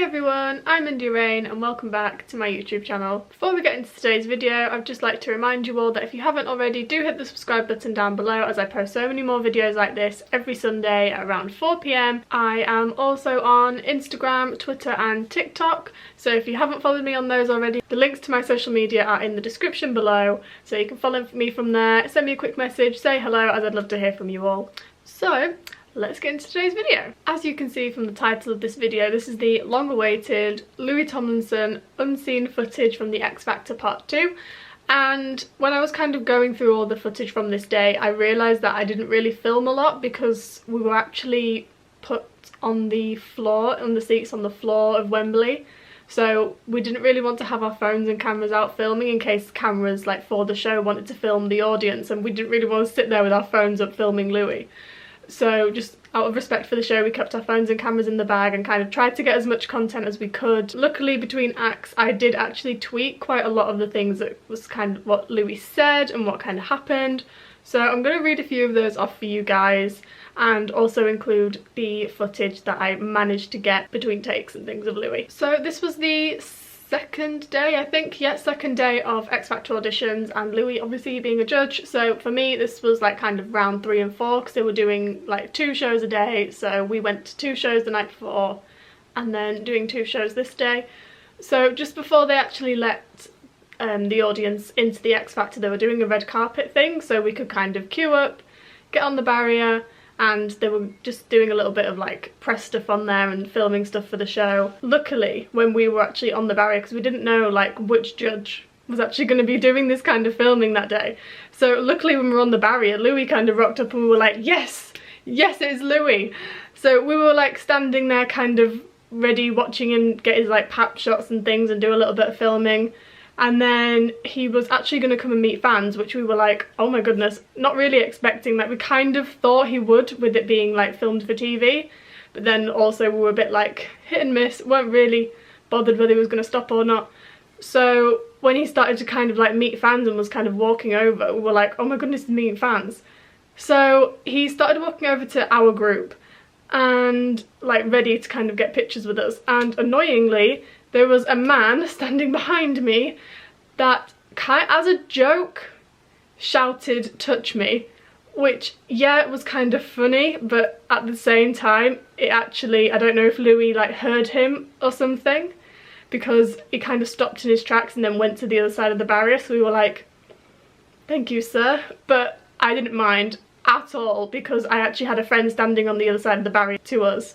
Hi everyone, I'm India Rain and welcome back to my YouTube channel. Before we get into today's video, I'd just like to remind you all that if you haven't already, do hit the subscribe button down below as I post so many more videos like this every Sunday at around 4 PM. I am also on Instagram, Twitter and TikTok, so if you haven't followed me on those already, the links to my social media are in the description below, so you can follow me from there, send me a quick message, say hello, as I'd love to hear from you all. So, let's get into today's video. As you can see from the title of this video, this is the long-awaited Louis Tomlinson unseen footage from the X Factor Part 2. And when I was kind of going through all the footage from this day, I realised that I didn't really film a lot because we were actually put on the floor, on the seats on the floor of Wembley. So we didn't really want to have our phones and cameras out filming in case cameras like for the show wanted to film the audience, and we didn't really want to sit there with our phones up filming Louis. So just out of respect for the show, we kept our phones and cameras in the bag and kind of tried to get as much content as we could. Luckily, between acts, I did actually tweet quite a lot of the things that was kind of what Louis said and what kind of happened. So I'm going to read a few of those off for you guys and also include the footage that I managed to get between takes and things of Louis. So this was the second day, I think, yeah, second day of X Factor auditions, and Louis obviously being a judge. So for me this was like kind of round 3 and 4 because they were doing like 2 shows a day, so we went to 2 shows the night before and then doing 2 shows this day. So just before they actually let the audience into the X Factor, they were doing a red carpet thing so we could kind of queue up, get on the barrier, and they were just doing a little bit of like press stuff on there and filming stuff for the show. Luckily, when we were actually on the barrier, because we didn't know like which judge was actually going to be doing this kind of filming that day, so luckily when we were on the barrier, Louis kind of rocked up and we were like, yes, yes, it is Louis. So we were like standing there kind of ready, watching him get his like pap shots and things and do a little bit of filming. And then he was actually going to come and meet fans, which we were like, oh my goodness, not really expecting. Like we kind of thought he would, with it being like filmed for TV, but then also we were a bit like hit and miss, weren't really bothered whether he was going to stop or not. So when he started to kind of like meet fans and was kind of walking over, we were like, oh my goodness, he's meeting fans. So he started walking over to our group and like ready to kind of get pictures with us, and annoyingly there was a man standing behind me that, as a joke, shouted, "Touch me," which, yeah, it was kind of funny, but at the same time, it actually, I don't know if Louis like heard him or something, because he kind of stopped in his tracks and then went to the other side of the barrier, so we were like, thank you, sir. But I didn't mind at all because I actually had a friend standing on the other side of the barrier to us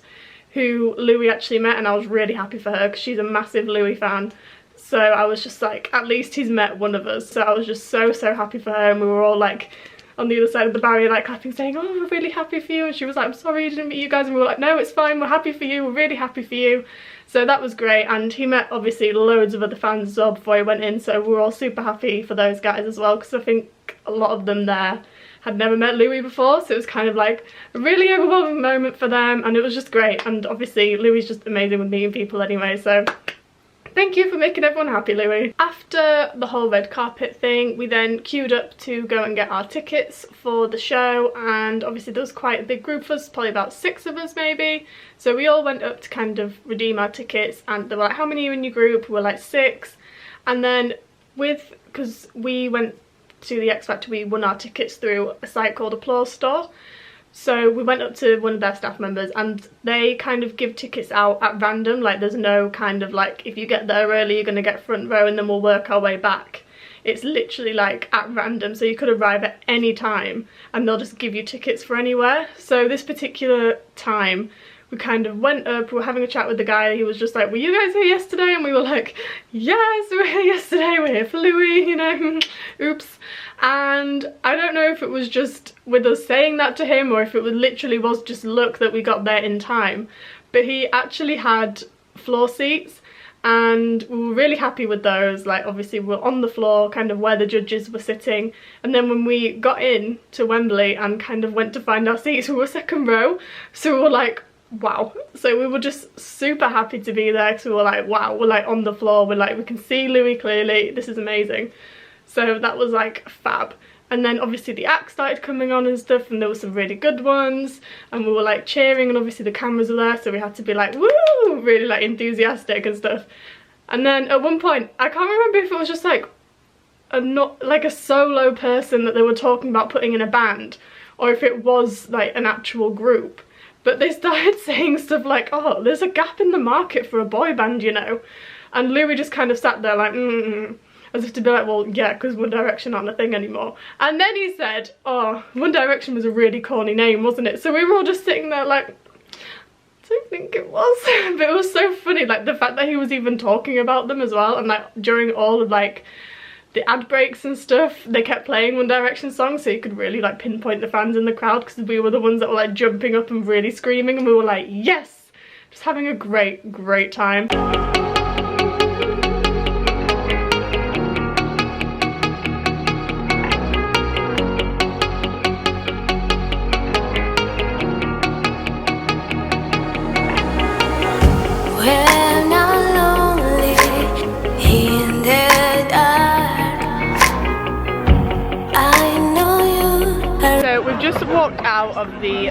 who Louis actually met, and I was really happy for her because she's a massive Louis fan. So I was just like, at least he's met one of us. So I was just so happy for her, and we were all like on the other side of the barrier like clapping, saying, oh, we're really happy for you. And she was like, I'm sorry I didn't meet you guys, and we were like, no, it's fine, we're happy for you, we're really happy for you. So that was great, and he met obviously loads of other fans as well before he went in, so we were all super happy for those guys as well, because I think a lot of them there had never met Louis before, so it was kind of like a really overwhelming moment for them, and it was just great. And obviously Louis is just amazing with meeting people anyway, so thank you for making everyone happy, Louis. After the whole red carpet thing, we then queued up to go and get our tickets for the show, and obviously there was quite a big group of us, probably about 6 of us maybe, so we all went up to kind of redeem our tickets, and they were like, how many are in your group? We were like 6, and then because we went to the X Factor, we won our tickets through a site called Applause Store. So we went up to one of their staff members, and they kind of give tickets out at random, like there's no kind of like, if you get there early you're going to get front row and then we'll work our way back. It's literally like at random, so you could arrive at any time and they'll just give you tickets for anywhere. So this particular time we kind of went up, we were having a chat with the guy, he was just like, were you guys here yesterday? And we were like, yes, we were here yesterday, we're here for Louis, you know, oops. And I don't know if it was just with us saying that to him or if it was literally was just luck that we got there in time, but he actually had floor seats and we were really happy with those. Like obviously we were on the floor, kind of where the judges were sitting, and then when we got in to Wembley and kind of went to find our seats, we were 2nd row, so we were like, wow. So we were just super happy to be there because we were like, wow, we're like on the floor, we're like, we can see Louis clearly, this is amazing. So that was like fab. And then obviously the acts started coming on and stuff, and there were some really good ones, and we were like cheering, and obviously the cameras were there, so we had to be like, woo, really like enthusiastic and stuff. And then at one point, I can't remember if it was just like a solo person that they were talking about putting in a band, or if it was like an actual group, but they started saying stuff like, oh, there's a gap in the market for a boy band, you know. And Louis just kind of sat there like, as if to be like, well, yeah, because One Direction aren't a thing anymore. And then he said, oh, One Direction was a really corny name, wasn't it? So we were all just sitting there like, I don't think it was. But it was so funny, like the fact that he was even talking about them as well. And like during all of like the ad breaks and stuff, they kept playing One Direction songs, so you could really like pinpoint the fans in the crowd, because we were the ones that were like jumping up and really screaming, and we were like, yes, just having a great time. Just walked out of the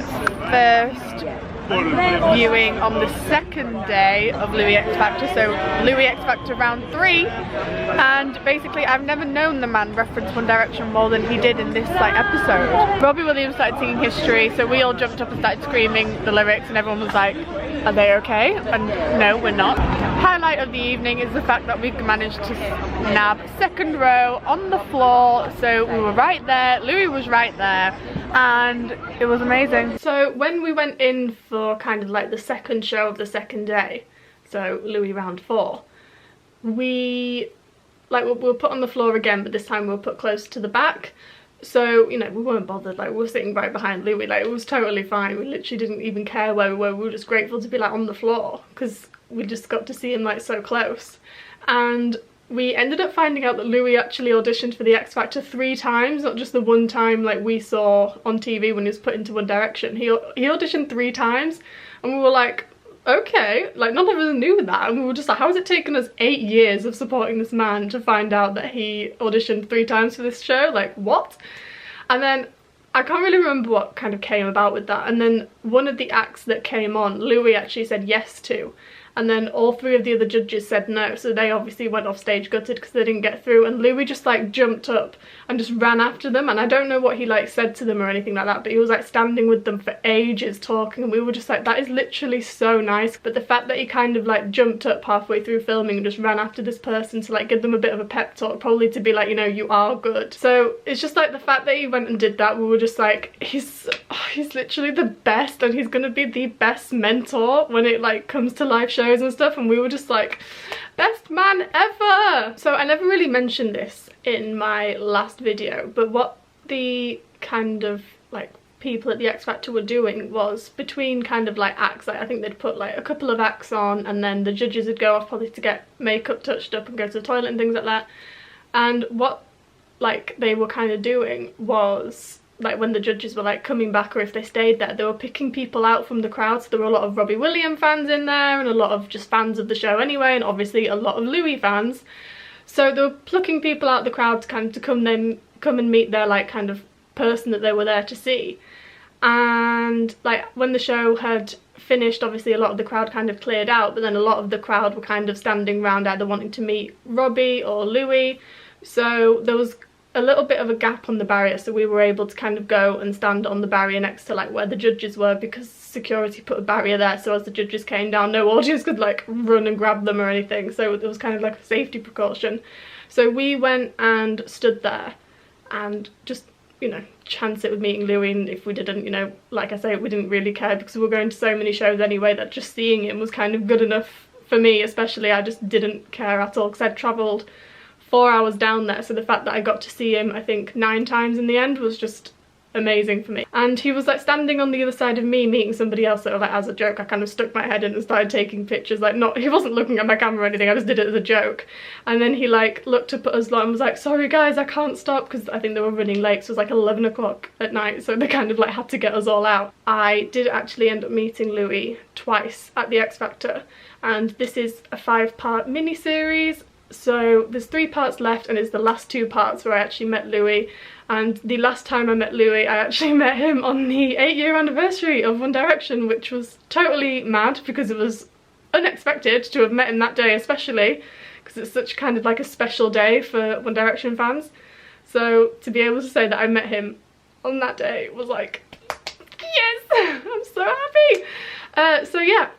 first viewing on the second day of Louis X Factor, so Louis X Factor round 3, and basically I've never known the man reference One Direction more than he did in this like episode. Robbie Williams started singing History, so we all jumped up and started screaming the lyrics, and everyone was like, are they okay? And no, we're not. Highlight of the evening is the fact that we managed to nab second row on the floor, so we were right there, Louis was right there, and it was amazing. So when we went in for kind of like the second show of the second day, so Louis round 4, we were put on the floor again, but this time we were put close to the back. So, you know, we weren't bothered, like we were sitting right behind Louis, like it was totally fine. We literally didn't even care where we were just grateful to be like on the floor, because we just got to see him like so close. And we ended up finding out that Louis actually auditioned for the X Factor 3 times, not just the one time like we saw on TV when he was put into One Direction. He auditioned 3 times, and we were like, okay, like none of us knew that, and we were just like, how has it taken us 8 years of supporting this man to find out that he auditioned 3 times for this show? Like, what? And then I can't really remember what kind of came about with that, and then one of the acts that came on, Louis actually said yes to, and then all 3 of the other judges said no, so they obviously went off stage gutted because they didn't get through, and Louis just like jumped up and just ran after them, and I don't know what he like said to them or anything like that, but he was like standing with them for ages talking, and we were just like, that is literally so nice. But the fact that he kind of like jumped up halfway through filming and just ran after this person to like give them a bit of a pep talk, probably to be like, you know, you are good. So it's just like the fact that he went and did that, we were just like, he's literally the best, and he's gonna be the best mentor when it like comes to live shows and stuff, and we were just like, best man ever. So I never really mentioned this in my last video, but what the kind of like people at the X Factor were doing was, between kind of like acts, like I think they'd put like a couple of acts on, and then the judges would go off probably to get makeup touched up and go to the toilet and things like that. And what like they were kind of doing was, like when the judges were like coming back, or if they stayed there, they were picking people out from the crowd. So there were a lot of Robbie Williams fans in there, and a lot of just fans of the show anyway, and obviously a lot of Louis fans. So they were plucking people out of the crowd to kind of come and meet their like kind of person that they were there to see. And like when the show had finished, obviously a lot of the crowd kind of cleared out, but then a lot of the crowd were kind of standing around either wanting to meet Robbie or Louis. So there was a little bit of a gap on the barrier, so we were able to kind of go and stand on the barrier next to like where the judges were, because security put a barrier there, so as the judges came down, no audience could like run and grab them or anything, so it was kind of like a safety precaution. So we went and stood there and just, you know, chance it with meeting Louis, and if we didn't, you know, like I say, we didn't really care because we were going to so many shows anyway that just seeing him was kind of good enough for me, especially. I just didn't care at all because I'd travelled 4 hours down there, so the fact that I got to see him I think 9 times in the end was just amazing for me. And he was like standing on the other side of me meeting somebody else, so like as a joke I kind of stuck my head in and started taking pictures, like not, he wasn't looking at my camera or anything, I just did it as a joke. And then he like looked up at us lot and was like, sorry guys, I can't stop, because I think they were running late, so it was like 11 o'clock at night, so they kind of like had to get us all out. I did actually end up meeting Louis twice at the X Factor, and this is a 5-part mini-series. So there's 3 parts left, and it's the last 2 parts where I actually met Louis. And the last time I met Louis, I actually met him on the 8-year anniversary of One Direction, which was totally mad because it was unexpected to have met him that day, especially because it's such kind of like a special day for One Direction fans. So to be able to say that I met him on that day was like, yes, I'm so happy. So yeah,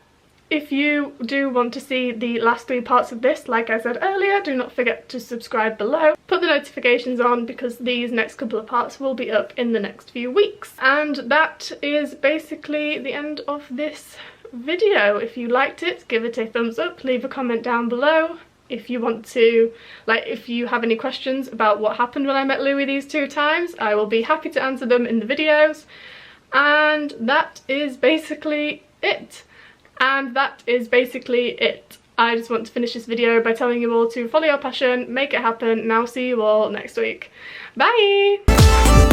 if you do want to see the last 3 parts of this, like I said earlier, do not forget to subscribe below. Put the notifications on because these next couple of parts will be up in the next few weeks. And that is basically the end of this video. If you liked it, give it a thumbs up, leave a comment down below. If you want to, if you have any questions about what happened when I met Louis these 2 times, I will be happy to answer them in the videos. And that is basically it. I just want to finish this video by telling you all to follow your passion, make it happen, and I'll see you all next week. Bye!